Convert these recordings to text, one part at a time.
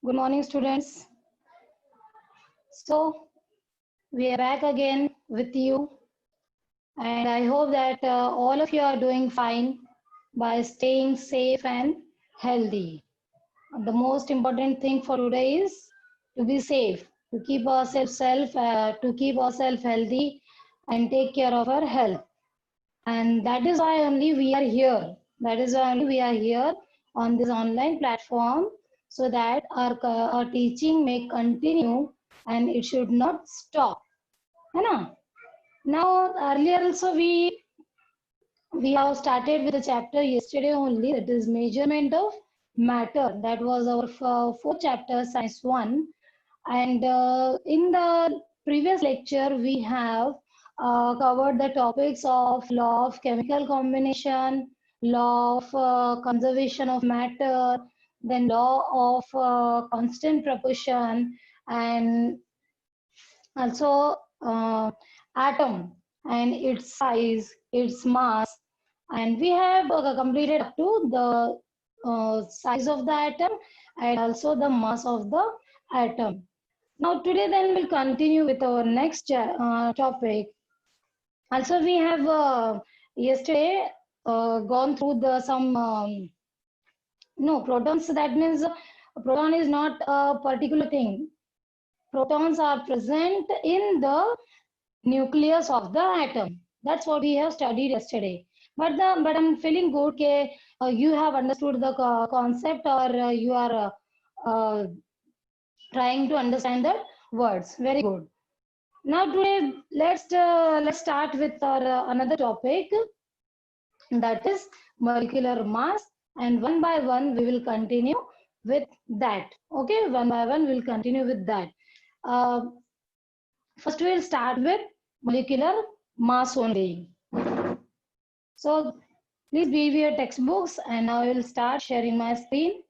Good morning, students. So, we are back again with you, and I hope that all of you are doing fine by staying safe and healthy. The most important thing for today is to be safe, to keep ourselves healthy, and take care of our health. And that is why only we are here. That is why only we are here on this online platform so that our teaching may continue and it should not stop. है ना? Now, earlier also we have started with a chapter yesterday only, that is measurement of matter. That was our fourth chapter, science 1. And in the previous lecture, we have covered the topics of law of chemical combination, law of conservation of matter, then law of constant proportion, and also atom and its size, its mass, and we have completed up to the size of the atom and also the mass of the atom. Now today then we'll continue with our next topic. Also we have yesterday gone through the some no protons. That means proton is not a particular thing. Protons are present in the nucleus of the atom. That's what we have studied yesterday. But I'm feeling good that you have understood the concept, or you are trying to understand the words. Very good. Now today let's start with our another topic, that is molecular mass, and one by one we will continue with that. Okay, one by one we'll continue with that. First we'll start with molecular mass only. So please be with your textbooks, and now I will start sharing my screen.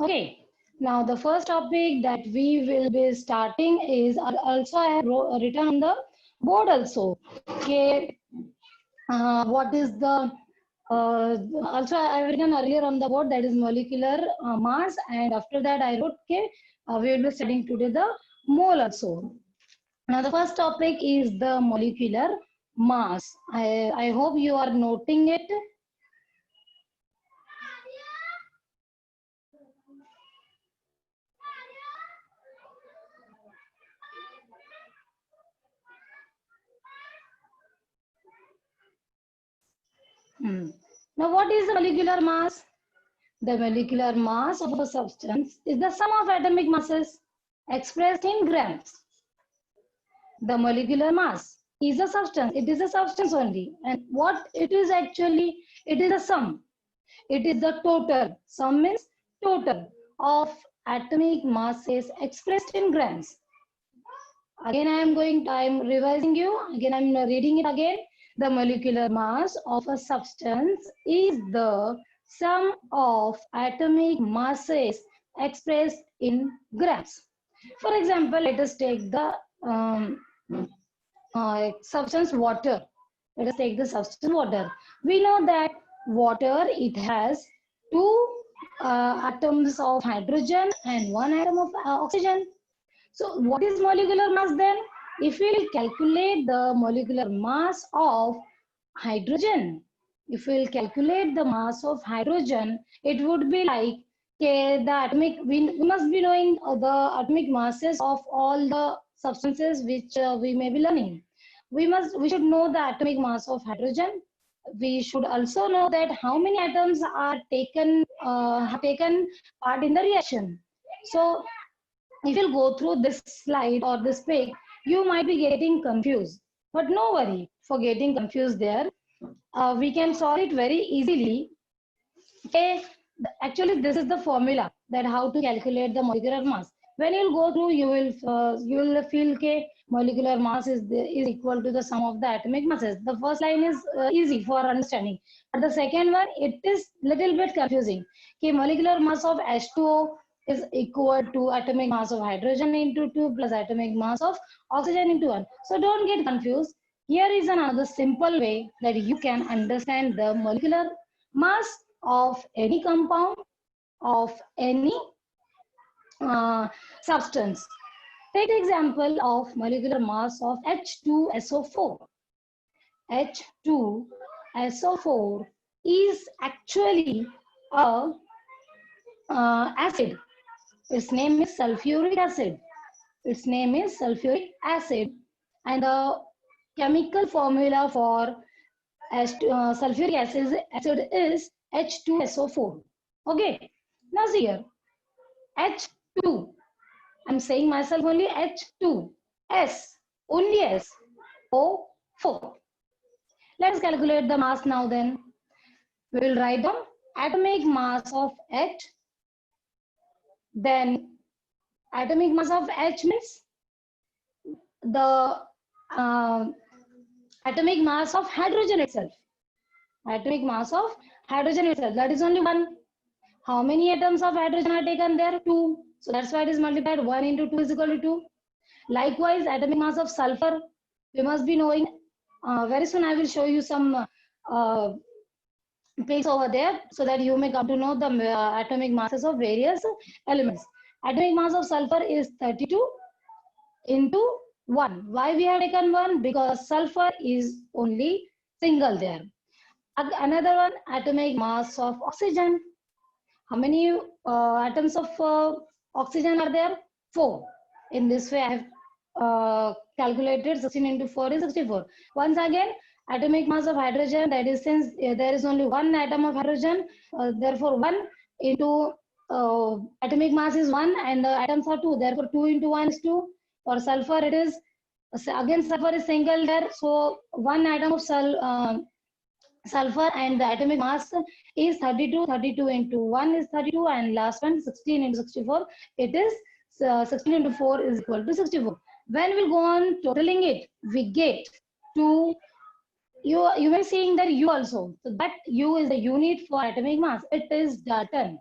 Okay, now the first topic that we will be starting is also I have written on the board also. Okay, what is the also I have written earlier on the board, that is molecular mass, and after that I wrote okay, we will be studying today the mole also. Now the first topic is the molecular mass. I hope you are noting it. Now what is the molecular mass? The molecular mass of a substance is the sum of atomic masses expressed in grams. The molecular mass is a substance. It is a substance only. And what it is actually, it is a sum. It is the total. Sum means total of atomic masses expressed in grams. Again, I am revising you. Again, I am reading it again. The molecular mass of a substance is the sum of atomic masses expressed in grams. For example, let us take the substance water. Let us take the substance water. We know that water, it has two atoms of hydrogen and one atom of oxygen. So what is molecular mass then? If we will calculate the molecular mass of hydrogen, if we will calculate the mass of hydrogen, it would be like, okay, the atomic, we must be knowing the atomic masses of all the substances which we may be learning. We should know the atomic mass of hydrogen. We should also know that how many atoms are have taken part in the reaction. So if you'll go through this slide or this page, you might be getting confused. But no worry for getting confused there. We can solve it very easily. Okay, actually this is the formula that how to calculate the molecular mass. When you'll go through, you will feel okay, molecular mass is equal to the sum of the atomic masses. The first line is easy for understanding, but the second one, it is little bit confusing. Okay, molecular mass of H2O is equal to atomic mass of hydrogen into 2 plus atomic mass of oxygen into 1. So don't get confused. Here is another simple way that you can understand the molecular mass of any compound, of any substance. Take the example of molecular mass of H2SO4. H2SO4 is actually a acid. Its name is sulfuric acid. Its name is sulfuric acid, and the chemical formula for sulfuric acid is H2SO4. Okay. Now see here, H2. I'm saying myself only H2. S. Only S. O4. Let's calculate the mass now then. We will write down atomic mass of H. Then atomic mass of H means the atomic mass of hydrogen itself. Atomic mass of hydrogen itself. That is only one. How many atoms of hydrogen are taken there? 2. So that's why it is multiplied. 1 into 2 is equal to 2. Likewise, atomic mass of sulfur, we must be knowing. Very soon I will show you some pics over there so that you may come to know the atomic masses of various elements. Atomic mass of sulfur is 32 into 1. Why we have taken 1? Because sulfur is only single there. Another one, atomic mass of oxygen. How many atoms of oxygen are there? 4. In this way, I have calculated 16 into 4 is 64. Once again, atomic mass of hydrogen, that is, since there is only one atom of hydrogen, therefore 1 into atomic mass is 1 and the atoms are 2. Therefore, 2 into 1 is 2. For sulfur, it is, again, sulfur is single there. So, 1 atom of sulfur and the atomic mass is 32. 32 into 1 is 32 and last one 16 into 64. It is 16 into 4 is equal to 64. When we go on totaling it, we get to, you may seeing that U also. So that U is the unit for atomic mass. It is Dalton.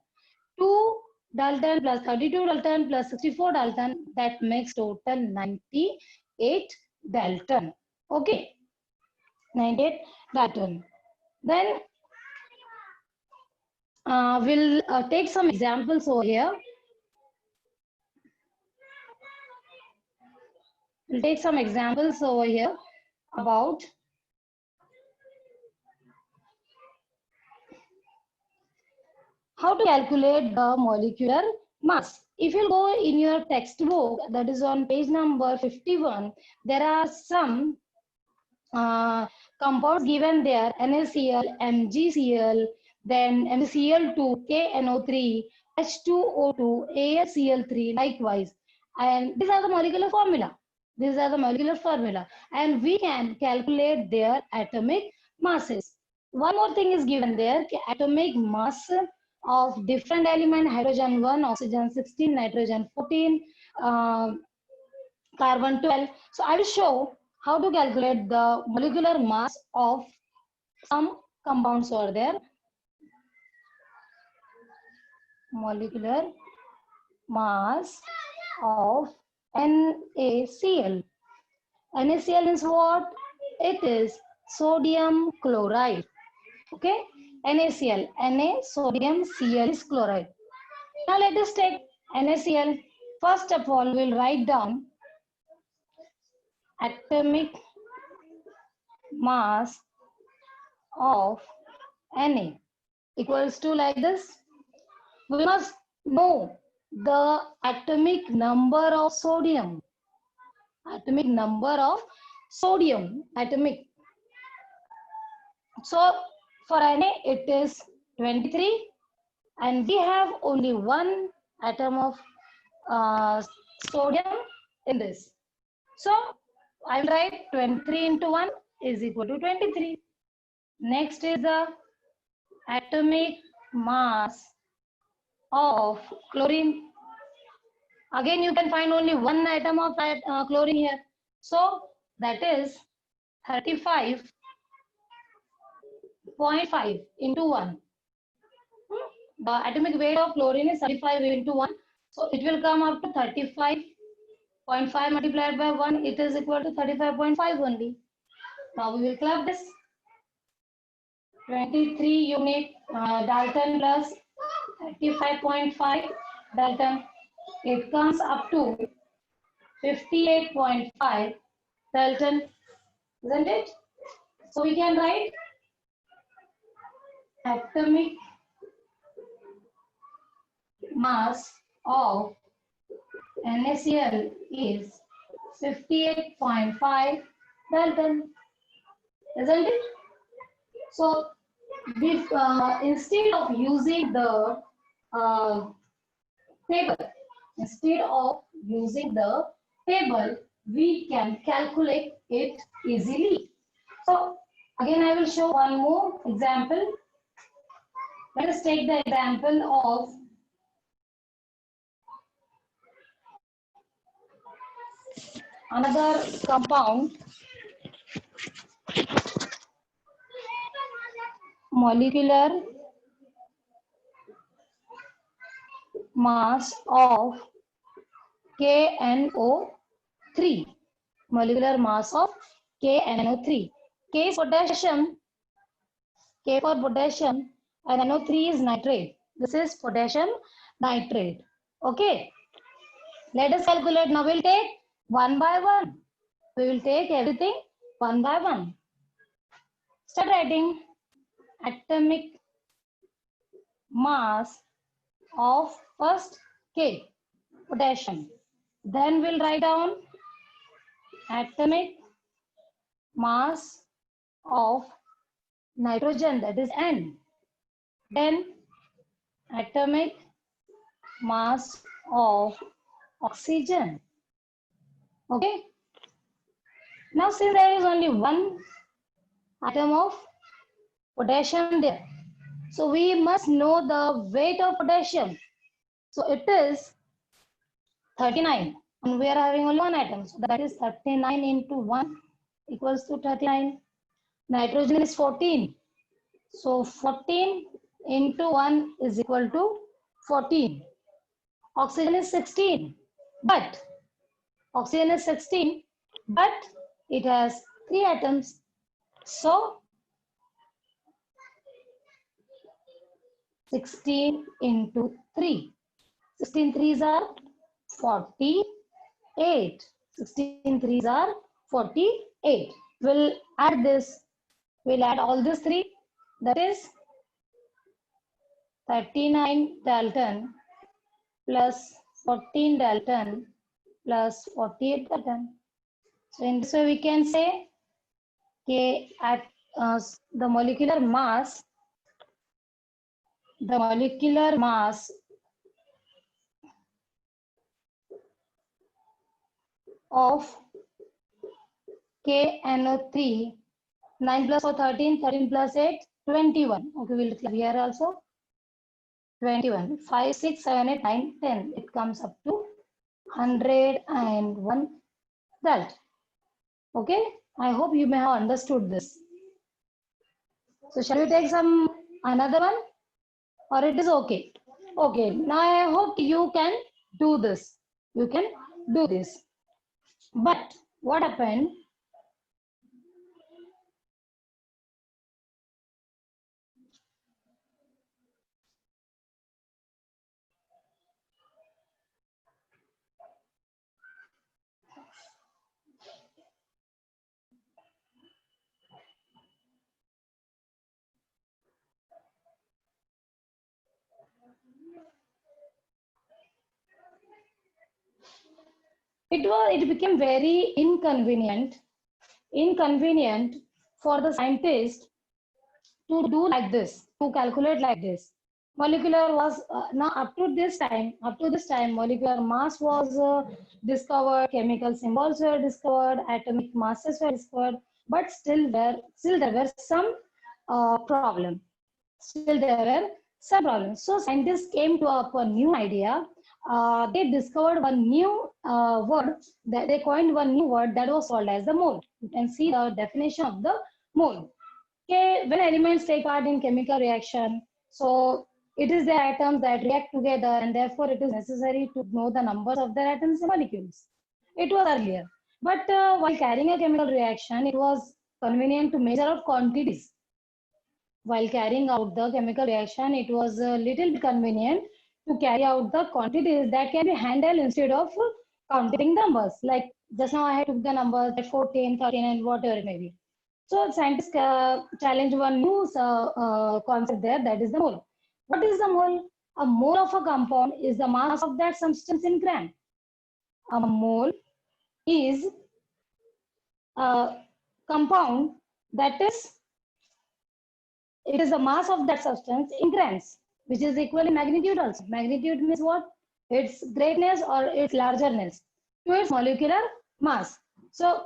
2 Dalton plus 32 Dalton plus 64 Dalton, that makes total 98 Dalton. Okay, 98 Dalton. Then we'll take some examples over here. We'll take some examples over here about how to calculate the molecular mass. If you go in your textbook, that is on page number 51, there are some compounds given there: NaCl, MgCl, then MgCl2, KNO3, H2O2, AlCl3, likewise. And these are the molecular formula. These are the molecular formula. And we can calculate their atomic masses. One more thing is given there: atomic mass of different element: hydrogen 1, oxygen 16, nitrogen 14, carbon 12. So I will show how to calculate the molecular mass of some compounds over there. Molecular mass of NaCl. NaCl is what? It is sodium chloride. Okay, NaCl, Na, sodium, Cl is chloride. Now let us take NaCl. First of all, we'll write down atomic mass of Na equals to, like this. We must know the atomic number of sodium. Atomic number of sodium, atomic. So for Na it is 23 and we have only one atom of sodium in this. So I'll write 23 into 1 is equal to 23. Next is the atomic mass of chlorine. Again, you can find only one atom of chlorine here. So that is 35.5 into 1. The atomic weight of chlorine is 35 into 1. So it will come up to 35.5 multiplied by 1. It is equal to 35.5 only. Now we will club this. 23 unit Dalton plus 35.5 Dalton. It comes up to 58.5 Dalton, isn't it? So we can write atomic mass of NaCl is 58.5 Dalton, isn't it? So instead of using the table, we can calculate it easily. So again, I will show one more example. Let us take the example of another compound, molecular mass of KNO3. Molecular mass of KNO3. K is potassium, K for potassium, and NO3 is nitrate. This is potassium nitrate. Okay. Let us calculate. Now we'll take one by one. We will take everything one by one. Start writing atomic mass of first K, potassium. Then we'll write down atomic mass of nitrogen, that is N. Then atomic mass of oxygen. Okay. Now since there is only one atom of potassium there, so we must know the weight of potassium. So it is 39, and we are having only one atom. So that is 39 into 1 equals to 39. Nitrogen is 14. So 14 into 1 is equal to 14. Oxygen is 16. But it has 3 atoms. So 16 into 3. 16 threes are 48. 16 threes are 48. We'll add this. We'll add all these 3. That is 39 Dalton plus 14 Dalton plus 48 Dalton. So in this way we can say at the molecular mass of KNO3, 9 plus 4, 13, 13 plus 8, 21. Okay, we'll click here also. 21. 5, 6, 7, 8, 9, 10. It comes up to 101 Dalton. Okay, I hope you may have understood this. So shall we take another one, or it is okay? Okay, now I hope you can do this. You can do this. But what happened? It became very inconvenient for the scientist to do like this, to calculate like this. Molecular was now up to this time, molecular mass was discovered, chemical symbols were discovered, atomic masses were discovered, but still there were some problems. So scientists came to up a new idea they discovered one new word, that they coined one new word that was called as the mole. You can see the definition of the mole. Okay, when elements take part in chemical reaction, so it is the atoms that react together, and therefore it is necessary to know the numbers of their atoms and molecules. It was earlier, but while carrying a chemical reaction, it was convenient to measure out quantities. While carrying out the chemical reaction, it was a little bit convenient to carry out the quantities that can be handled instead of counting numbers. Like just now I took the numbers at 14, 13, and whatever it may be. So scientists challenge one new concept there, that is the mole. What is the mole? A mole of a compound is the mass of that substance in gram. A mole is a compound that is, it is the mass of that substance in grams, which is equal in magnitude also. Magnitude means what? Its greatness or its largeness to its molecular mass. So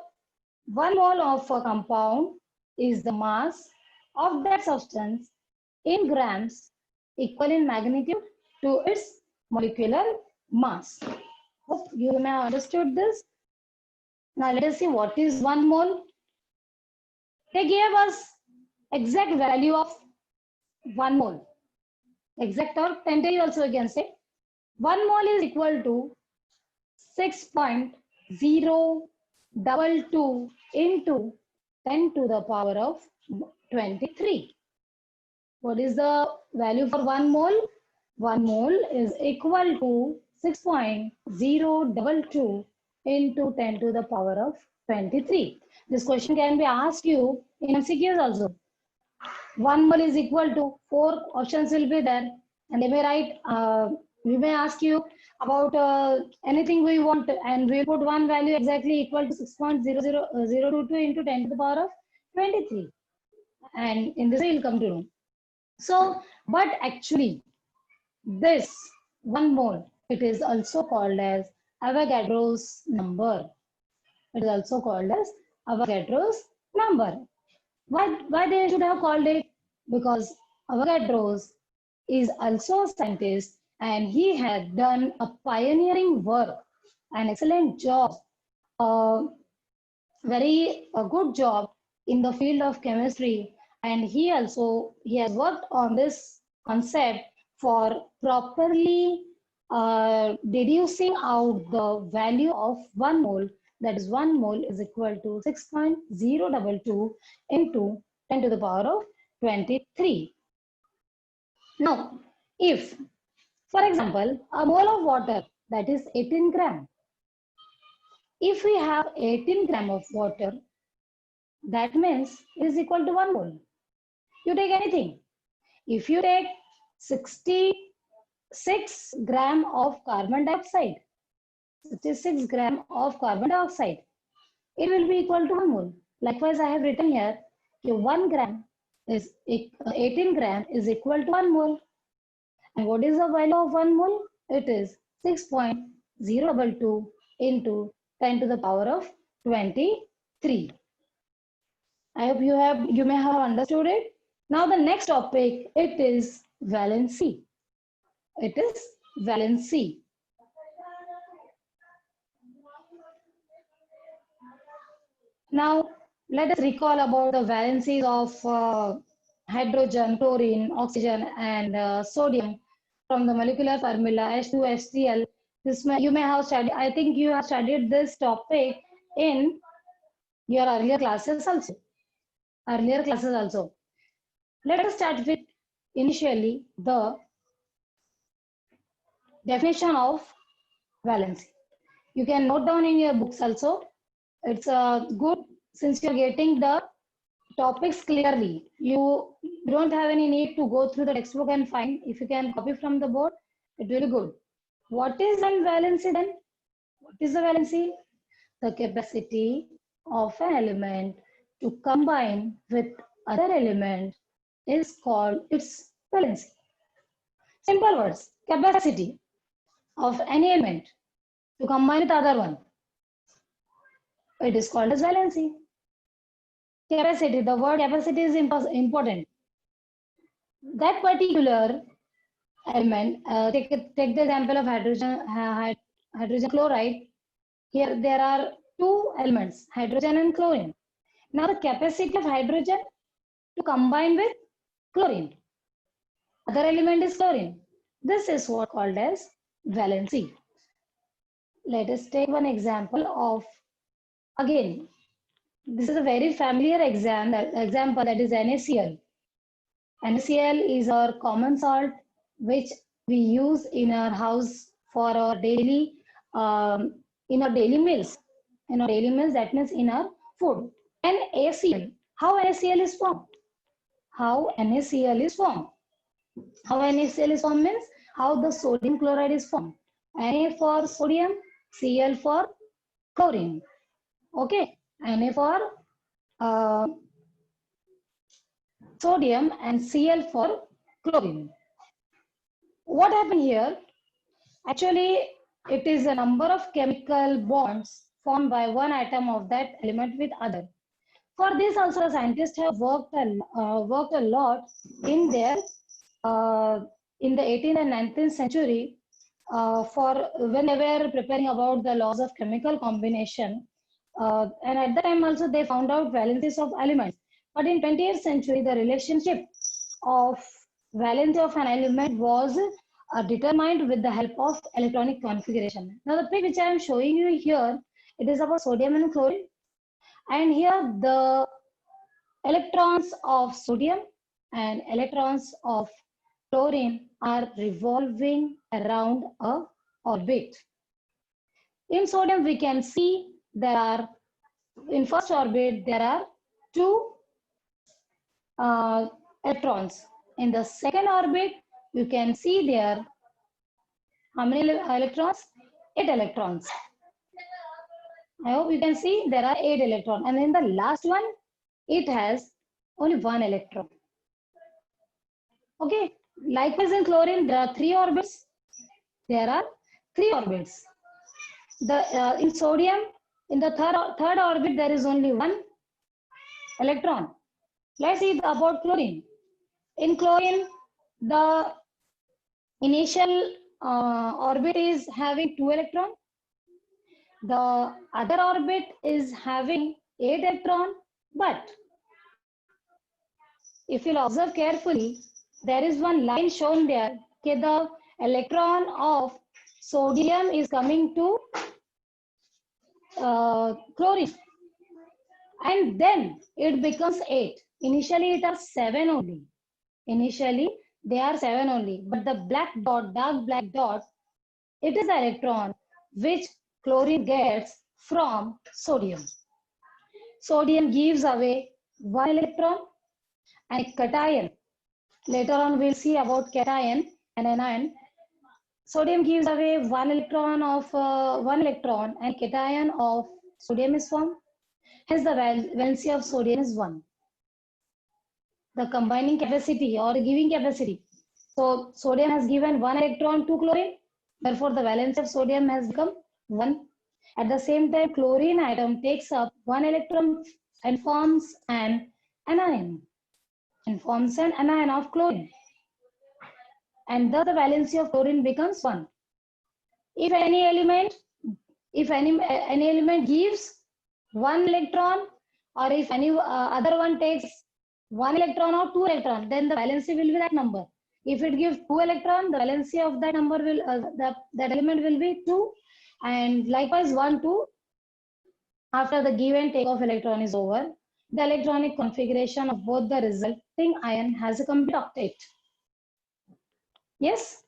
1 mole of a compound is the mass of that substance in grams equal in magnitude to its molecular mass. Hope you may have understood this. Now let us see what is 1 mole. They gave us exact value of 1 mole. Exact or tentative also you can say. 1 mole is equal to 6.022 into 10 to the power of 23. What is the value for 1 mole? 1 mole is equal to 6.022 into 10 to the power of 23. This question can be asked you in MCQs also. 1 mole is equal to 4 options will be there, and they may write, we may ask you about anything we want, and we put one value exactly equal to 6.00022 into 10 to the power of 23. And in this way, you'll come to know. So, but actually, this 1 mole, it is also called as Avogadro's number. It is also called as Avogadro's number. Why they should have called it? Because Avogadro's is also a scientist, and he had done a pioneering work, an excellent job, a good job in the field of chemistry, and he has worked on this concept for properly deducing out the value of 1 mole. That is 1 mole is equal to 6.022 into 10 to the power of 23. Now, if, for example, a mole of water, that is 18 gram. If we have 18 gram of water, that means it is equal to 1 mole. You take anything. If you take 66 gram of carbon dioxide, 66 gram of carbon dioxide, it will be equal to 1 mole. Likewise, I have written here, 1 gram is 18 gram is equal to 1 mole. And what is the value of 1 mole? It is 6.022 into 10 to the power of 23. I hope you may have understood it. Now the next topic, it is valency. It is valency. Now let us recall about the valencies of hydrogen, chlorine, oxygen, and sodium from the molecular formula H2HCl. This you may have studied. I think you have studied this topic in your earlier classes also. Let us start with initially the definition of valency. You can note down in your books also. It's good since you're getting the topics clearly. You don't have any need to go through the textbook and find. If you can copy from the board, it will be good. What is then valency then? What is the valency? The capacity of an element to combine with other elements is called its valency. Simple words, capacity of any element to combine with other one. It is called as valency. Capacity, the word capacity is important. That particular element. Take the example of hydrogen chloride. Here there are two elements, hydrogen and chlorine. Now the capacity of hydrogen to combine with chlorine. Other element is chlorine. This is what called as valency. Let us take one example of, again, this is a very familiar example, that is NaCl. NaCl is our common salt which we use in our house for our daily, in our daily meals. In our daily meals, that means in our food. NaCl. How NaCl is formed? How NaCl is formed? How NaCl is formed means how the sodium chloride is formed. Na for sodium, Cl for chlorine. Okay, Na for sodium and Cl for chlorine. What happened here? Actually, it is a number of chemical bonds formed by one atom of that element with other. For this also, the scientists have worked a lot in their in the 18th and 19th century for when they were preparing about the laws of chemical combination. And at that time also they found out valencies of elements. But in 20th century, the relationship of valence of an element was determined with the help of electronic configuration. Now the picture which I am showing you here, it is about sodium and chlorine. And here the electrons of sodium and electrons of chlorine are revolving around a orbit. In sodium, we can see there are, in first orbit, there are two electrons. In the second orbit, you can see there, how many electrons? 8 electrons. I hope you can see there are 8 electrons. And in the last one, it has only 1 electron. Okay. Likewise, in chlorine, there are 3 orbits. There are 3 orbits. In sodium, in the third orbit, there is only 1 electron. Let's see about chlorine. In chlorine, the initial orbit is having 2 electrons. The other orbit is having 8 electrons, but if you'll observe carefully, there is one line shown there. Okay, the electron of sodium is coming to chlorine, and then it becomes 8. Initially, it are 7 only. Initially, they are 7 only, but the black dot, dark black dot, it is the electron which chlorine gets from sodium. Sodium gives away 1 electron, and cation. Later on, we'll see about cation and anion. Sodium gives away 1 electron of 1 electron, and cation of sodium is formed. Hence, the valency of sodium is 1. The combining capacity or giving capacity. So, sodium has given 1 electron to chlorine. Therefore, the valence of sodium has become 1. At the same time, chlorine atom takes up 1 electron and forms an anion. And forms an anion of chlorine. And thus the valency of chlorine becomes 1. If any element gives 1 electron, or if any other one takes 1 electron or 2 electron, then the valency will be that number. If it gives 2 electron, the valency of that number will that element will be 2, and likewise 1, 2. After the give and take of electron is over, the electronic configuration of both the resulting ion has a complete octet. Yes.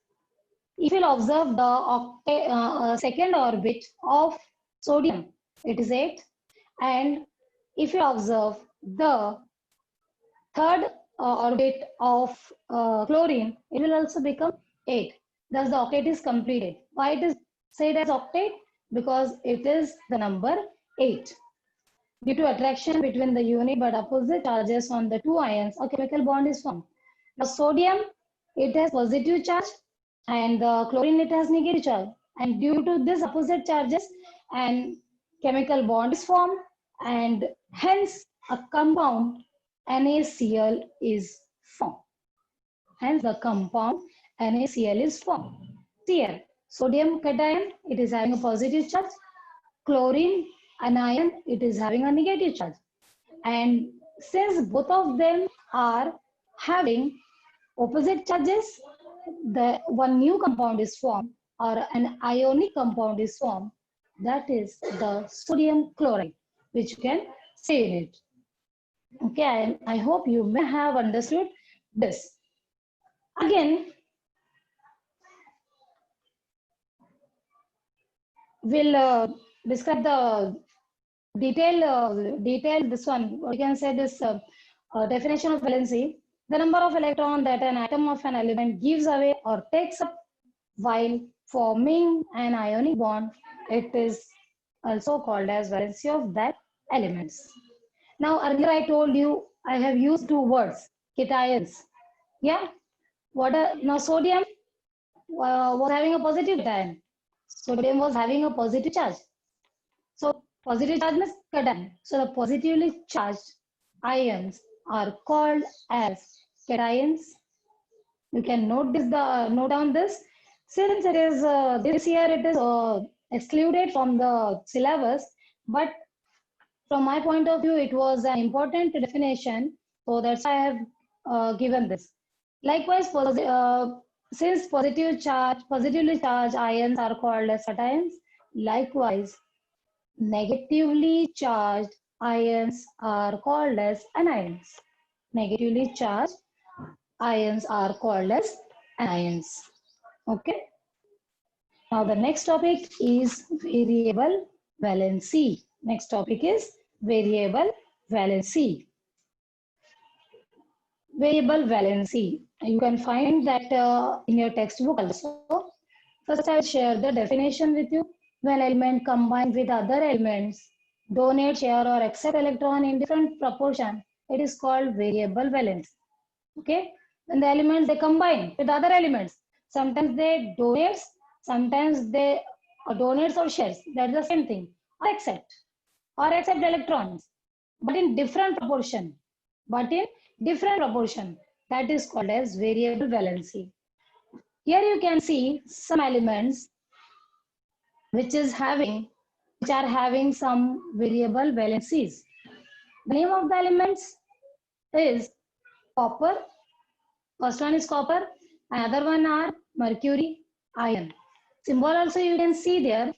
If you observe the second orbit of sodium, it is 8, and if you observe the third orbit of chlorine, it will also become 8. Thus, the octet is completed. Why it is said as octet? Because it is the number 8. Due to attraction between the unit but opposite charges on the two ions, a chemical bond is formed. Now, sodium, it has positive charge, and the chlorine, it has negative charge. And due to this opposite charges, and chemical bond is formed, and hence a compound NaCl is formed. Hence the compound NaCl is formed. Cl, sodium cation, it is having a positive charge. Chlorine, anion, it is having a negative charge. And since both of them are having opposite charges, the one new compound is formed or an ionic compound is formed. That is the sodium chloride, which you can see in it. Okay, I hope you may have understood this. Again, we'll describe the detail this one. We can say this definition of valency. The number of electrons that an atom of an element gives away or takes up while forming an ionic bond, it is also called as valency of that elements. Now earlier I told you I have used two words, cations. Yeah, now sodium was having a positive cation. Sodium was having a positive charge. So positive charge means cation. So the positively charged ions are called as cations. You can note down this. Since it is this year it is excluded from the syllabus, but from my point of view it was an important definition, so that's why I have given this. Likewise, since positively charged ions are called as cations, likewise negatively charged ions are called as anions. Negatively charged ions are called as anions. Okay. Now the next topic is variable valency. Next topic is variable valency. Variable valency. You can find that in your textbook also. First, I'll share the definition with you. When element combined with other elements, donate, share, or accept electron in different proportion, it is called variable valence. Okay? When the elements they combine with other elements, sometimes they donate, sometimes they donates or shares. That's the same thing. Or accept electrons, but in different proportion. That is called as variable valency. Here you can see some elements which are having some variable valencies. The name of the elements is copper. First one is copper, another one are mercury, iron. Symbol also you can see there.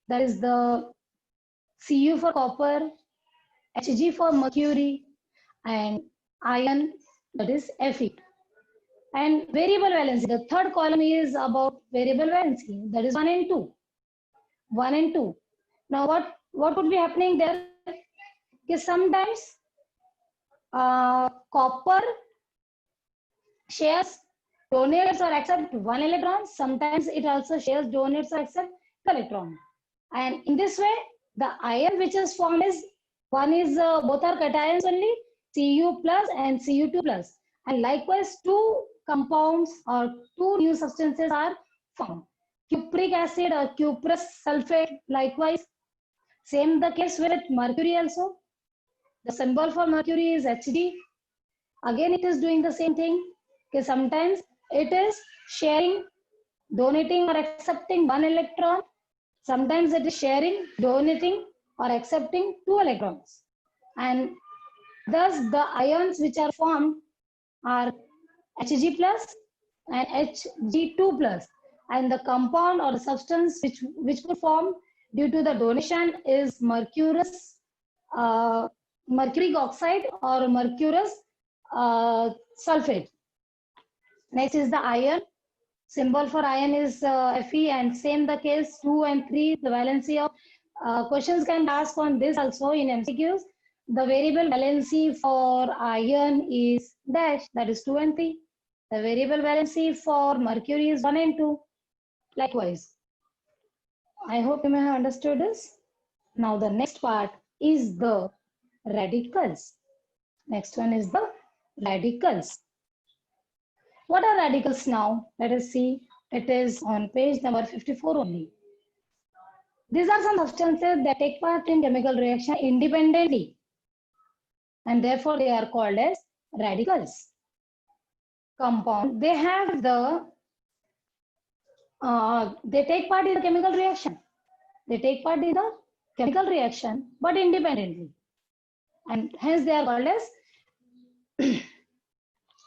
That is the Cu for copper, Hg for mercury, and iron, that is Fe. And variable valency, the third column is about variable valency, that is 1 and 2. 1 and 2. Now what would be happening there? Because sometimes copper shares, donates or accepts one electron. Sometimes it also shares, donates or accepts the electron. And in this way, the ion which is formed is, one is both are cations only, Cu plus and Cu2 plus. And likewise, two compounds or two new substances are formed. Cupric acid or cuprous sulfate, likewise. Same the case with mercury also. The symbol for mercury is Hd. Again, it is doing the same thing. Okay, sometimes it is sharing, donating or accepting one electron. Sometimes it is sharing, donating or accepting two electrons. And thus the ions which are formed are Hg plus and Hg2 plus. And the compound or the substance which will form due to the donation is mercuric oxide or mercurous sulfate. Next is the iron. Symbol for iron is Fe, and same the case 2 and 3. The valency of questions can ask on this also in MCQs. The variable valency for iron is dash, that is 2 and 3. The variable valency for mercury is 1 and 2. Likewise. I hope you may have understood this. Now the next part is the radicals. Next one is the radicals. What are radicals now? Let us see. It is on page number 54 only. These are some substances that take part in chemical reaction independently, and therefore they are called as radicals. Compound, they have the they take part in the chemical reaction. They take part in the chemical reaction, but independently. And hence they are called as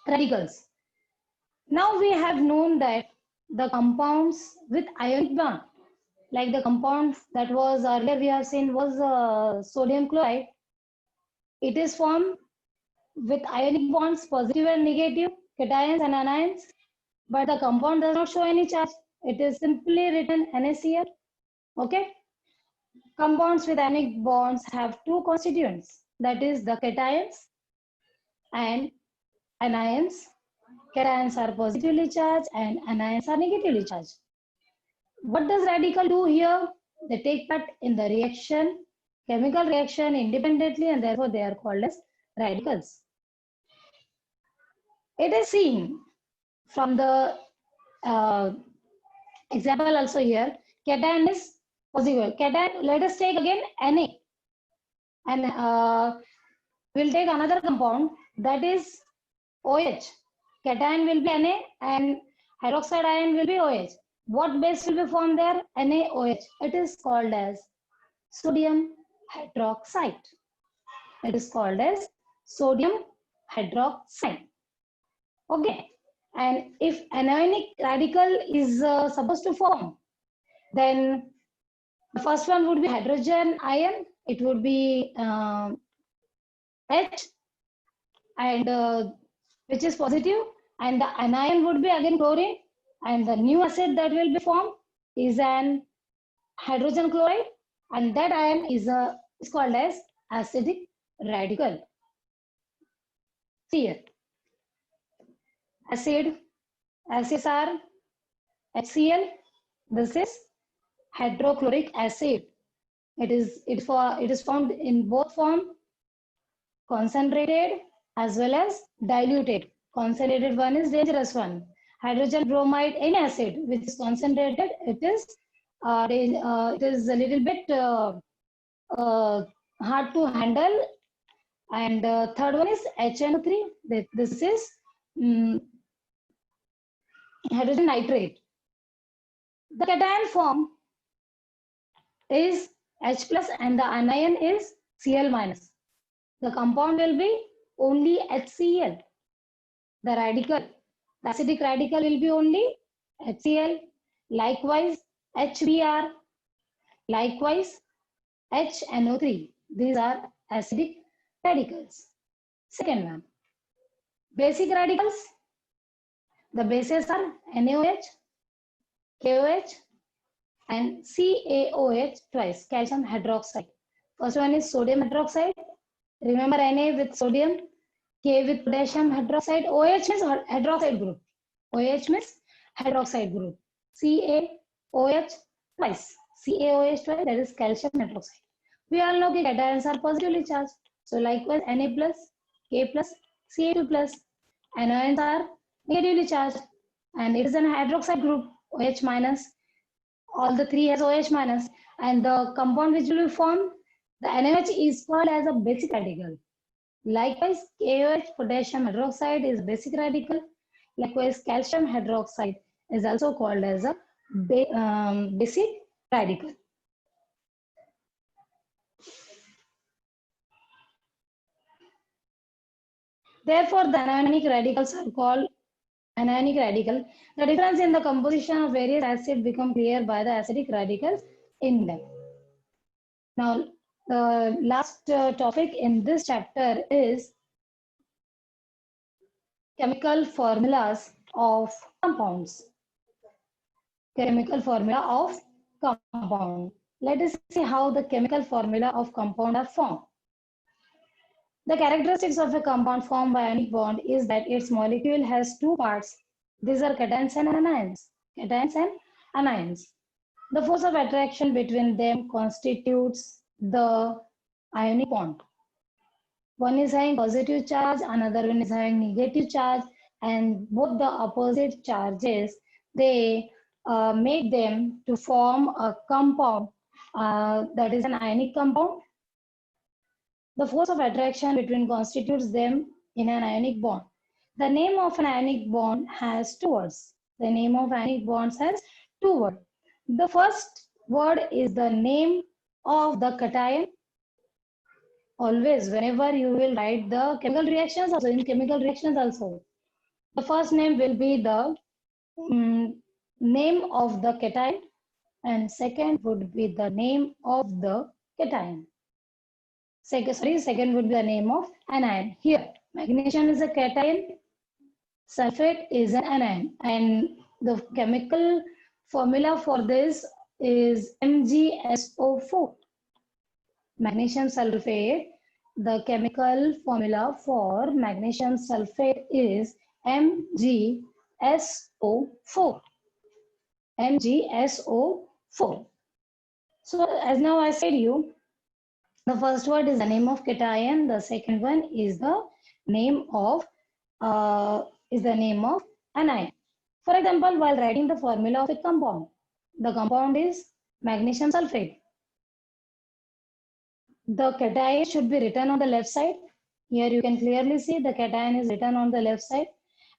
radicals. Now we have known that the compounds with ionic bond, like the compound that was earlier we have seen was sodium chloride. It is formed with ionic bonds, positive and negative, cations and anions, but the compound does not show any charge. It is simply written NaCl. Okay. Compounds with ionic bonds have two constituents, that is the cations and anions. Cations are positively charged and anions are negatively charged. What does radical do here? They take part in the reaction, chemical reaction independently, and therefore they are called as radicals. It is seen from the example also here. Cation is positive. Cation, let us take again Na. And we'll take another compound that is OH. Cation will be Na and hydroxide ion will be OH. What base will be formed there? NaOH. It is called as sodium hydroxide. It is called as sodium hydroxide. Okay. And if anionic radical is supposed to form, then the first one would be hydrogen ion. It would be H, and which is positive, and the anion would be again chlorine, and the new acid that will be formed is an hydrogen chloride, and that ion is called as acidic radical. See here, acids are HCl. This is hydrochloric acid. It is found in both form, concentrated as well as diluted. Concentrated one is dangerous one. Hydrogen bromide, any acid which is concentrated, it is a little bit hard to handle. And third one is HNO3. This is hydrogen nitrate. The cation form is H plus and the anion is Cl minus. The compound will be only HCl. The radical, the acidic radical will be only HCl. Likewise, HBr. Likewise, HNO3. These are acidic radicals. Second one, basic radicals. The bases are NaOH, KOH, and CaOH twice, calcium hydroxide. First one is sodium hydroxide. Remember Na with sodium, K with potassium hydroxide, OH means hydroxide group. OH means hydroxide group. CaOH twice. CaOH twice, that is calcium hydroxide. We all know that cations are positively charged. So likewise, Na plus, K plus, Ca2 plus. Anions are negatively charged. And it is an hydroxide group, OH minus. All the three has OH minus. And the compound which will be formed, the NaOH is called as a basic radical. Likewise, KOH, potassium hydroxide is basic radical. Likewise, calcium hydroxide is also called as a basic radical. Therefore, the anionic radicals are called anionic radical. The difference in the composition of various acids become clear by the acidic radicals in them. Now, the last topic in this chapter is chemical formulas of compounds. Chemical formula of compound. Let us see how the chemical formula of compound are formed. The characteristics of a compound formed by ionic bond is that its molecule has two parts. These are cations and anions. Cations and anions. The force of attraction between them constitutes the ionic bond. One is having positive charge, another one is having negative charge, and both the opposite charges, they make them to form a compound that is an ionic compound. The force of attraction between constitutes them in an ionic bond. The name of an ionic bond has two words. The name of ionic bonds has two words. The first word is the name of the cation. Always, whenever you will write the chemical reactions, also in chemical reactions also, the first name will be the name of the cation, and second would be the name of the cation. Second would be the name of anion. Here, magnesium is a cation, sulfate is an anion, and the chemical formula for this is MgSO4. Magnesium sulfate, the chemical formula for magnesium sulfate is MgSO4. MgSO4. So as now I said you, the first word is the name of cation. The second one is the name of anion. For example, while writing the formula of a compound, the compound is magnesium sulfate. The cation should be written on the left side. Here you can clearly see the cation is written on the left side,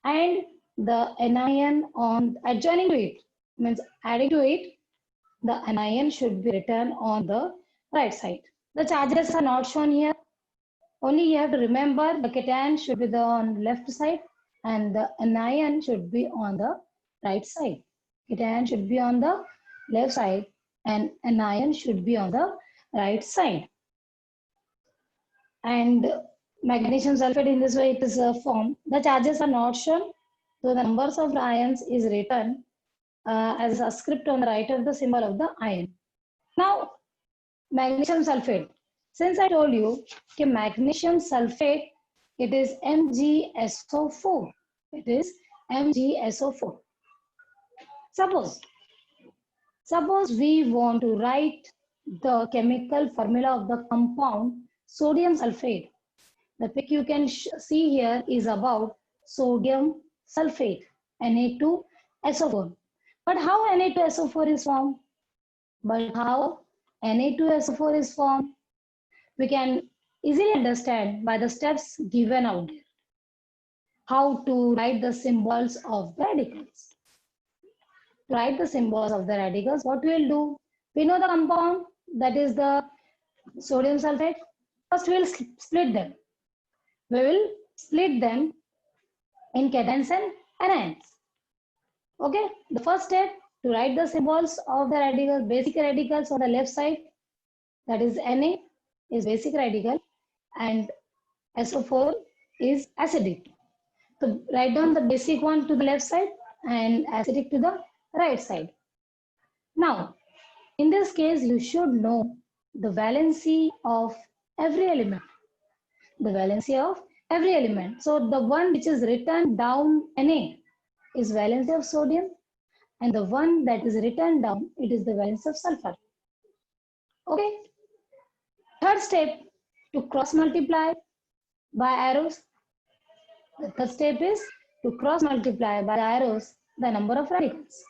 and the anion on adjoining to it, means adding to it, the anion should be written on the right side. The charges are not shown here. Only you have to remember the cation should be on left side and the anion should be on the right side. Cation should be on the left side and anion should be on the right side. And magnesium sulfate, in this way it is formed. The charges are not shown, so the numbers of the ions is written as a script on the right of the symbol of the ion. Now, magnesium sulfate. Since I told you that magnesium sulfate, it is MgSO4. It is MgSO4. Suppose we want to write the chemical formula of the compound sodium sulfate. The pic you can see here is about sodium sulfate, Na2SO4. But how Na2SO4 is formed? We can easily understand by the steps given out there. How to write the symbols of the radicals. To write the symbols of the radicals, what we will do? We know the compound, that is the sodium sulfate. First we will split them. We will split them in cations and anions. Okay, the first step to write the symbols of the radicals, basic radicals on the left side, that is Na is basic radical and SO4 is acidic. So write down the basic one to the left side and acidic to the right side. Now, in this case, you should know the valency of every element. The valency of every element. So the one which is written down Na is valency of sodium, and the one that is written down, it is the valence of sulfur. Okay. Third step, to cross multiply by arrows. The third step is to cross multiply by arrows the number of radicals.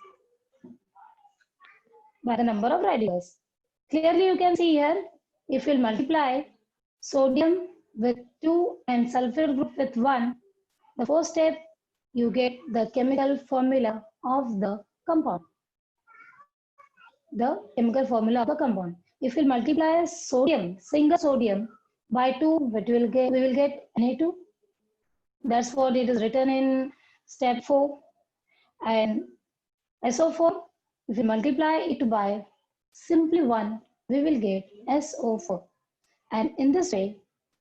By the number of radicals. Clearly you can see here, if you multiply sodium with 2 and sulfur group with 1, the fourth step, you get the chemical formula of the compound. The chemical formula of the compound. If we multiply sodium, single sodium by 2, we will get Na2. That's what it is written in step 4. And SO4, if we multiply it by simply 1, we will get SO4. And in this way,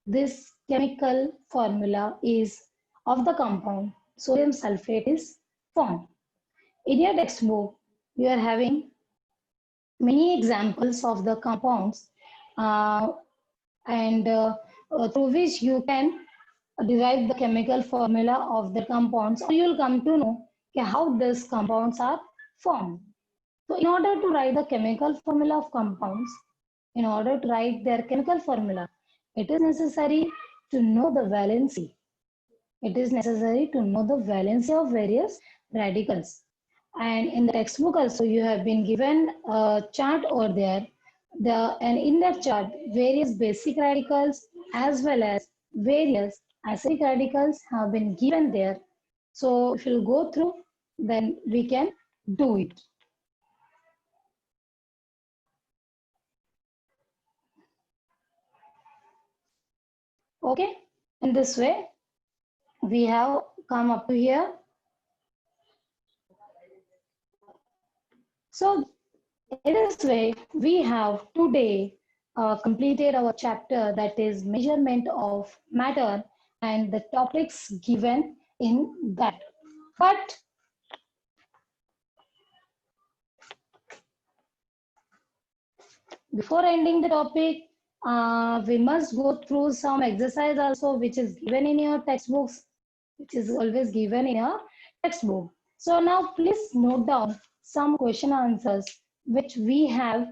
this chemical formula is of the compound sodium sulfate is formed. In your textbook, you are having many examples of the compounds through which you can derive the chemical formula of the compounds, or you will come to know how these compounds are formed. So in order to write the chemical formula of compounds, in order to write their chemical formula, it is necessary to know the valency. It is necessary to know the valency of various radicals. And in the textbook also, you have been given a chart over there. And in that chart, various basic radicals as well as various acidic radicals have been given there. So if you go through, then we can do it. Okay, in this way, we have come up to here. So in this way, we have today completed our chapter, that is measurement of matter and the topics given in that. But before ending the topic, we must go through some exercise also, which is given in your textbooks, which is always given in your textbook. So now please note down some question answers which we have,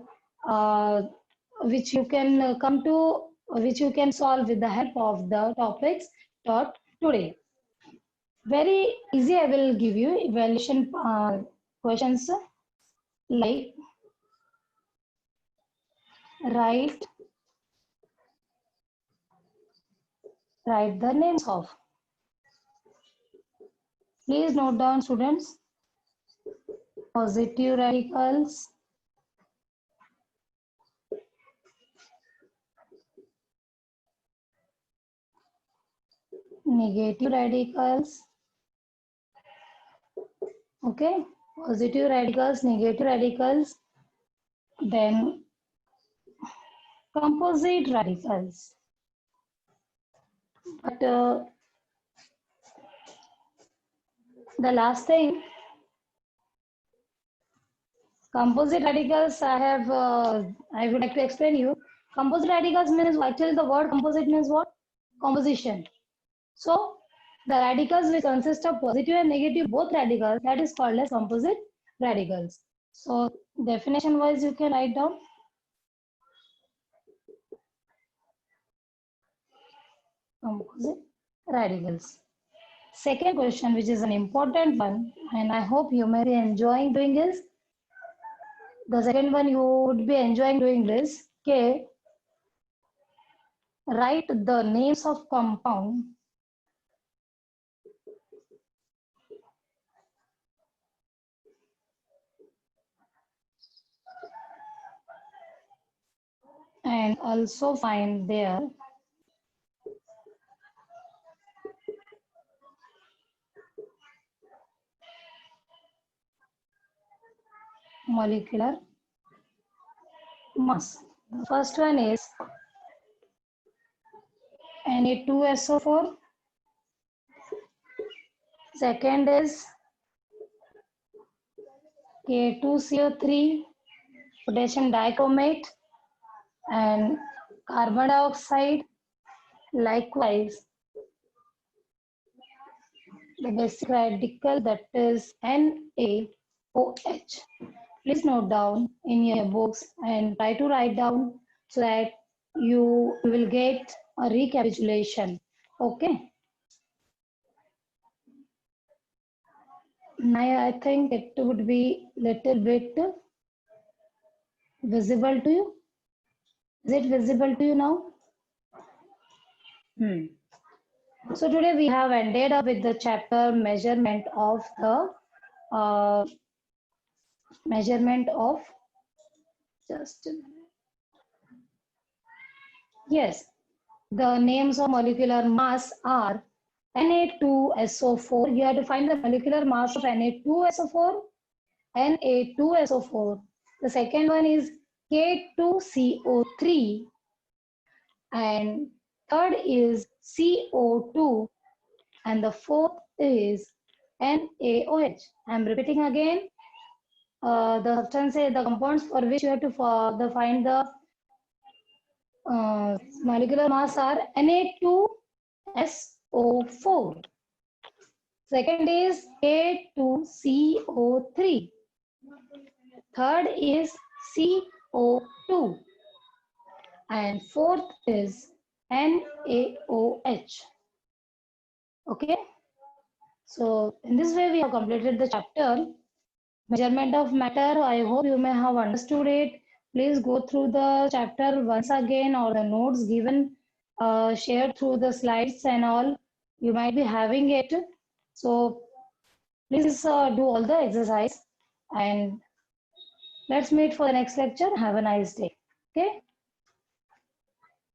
which you can come to, which you can solve with the help of the topics taught today. Very easy, I will give you evaluation questions like write write the names of. Please note down, students. Positive radicals, negative radicals. Okay, positive radicals, negative radicals, then composite radicals. But the last thing, composite radicals, I would like to explain you. Composite radicals means, actually the word composite means what? Composition. So the radicals which consist of positive and negative, both radicals, that is called as composite radicals. So definition wise, you can write down. Composite radicals. Second question, which is an important one, and I hope you may be enjoying doing this. The second one you would be enjoying doing this. Okay. Write the names of compound and also find their molecular mass. The first one is Na2SO4. Second is K2CO3, potassium dichromate, and carbon dioxide. Likewise, the basic radical, that is NaOH. Please note down in your books and try to write down so that you will get a recapitulation. Okay. Now I think it would be little bit visible to you. Is it visible to you now? So today we have ended up with the chapter measurement of just a minute. Yes, the names of molecular mass are Na2SO4. You have to find the molecular mass of Na2SO4. Na2SO4. The second one is K2CO3. And third is CO2. And the fourth is NaOH. I'm repeating again. The substances, the compounds for which you have to find the molecular mass are Na2SO4. Second is K2CO3. Third is CO2. And fourth is NaOH. Okay. So in this way, we have completed the chapter measurement of matter. I hope you may have understood it. Please go through the chapter once again, or the notes given, shared through the slides and all. You might be having it. So please do all the exercise, and let's meet for the next lecture. Have a nice day. Okay.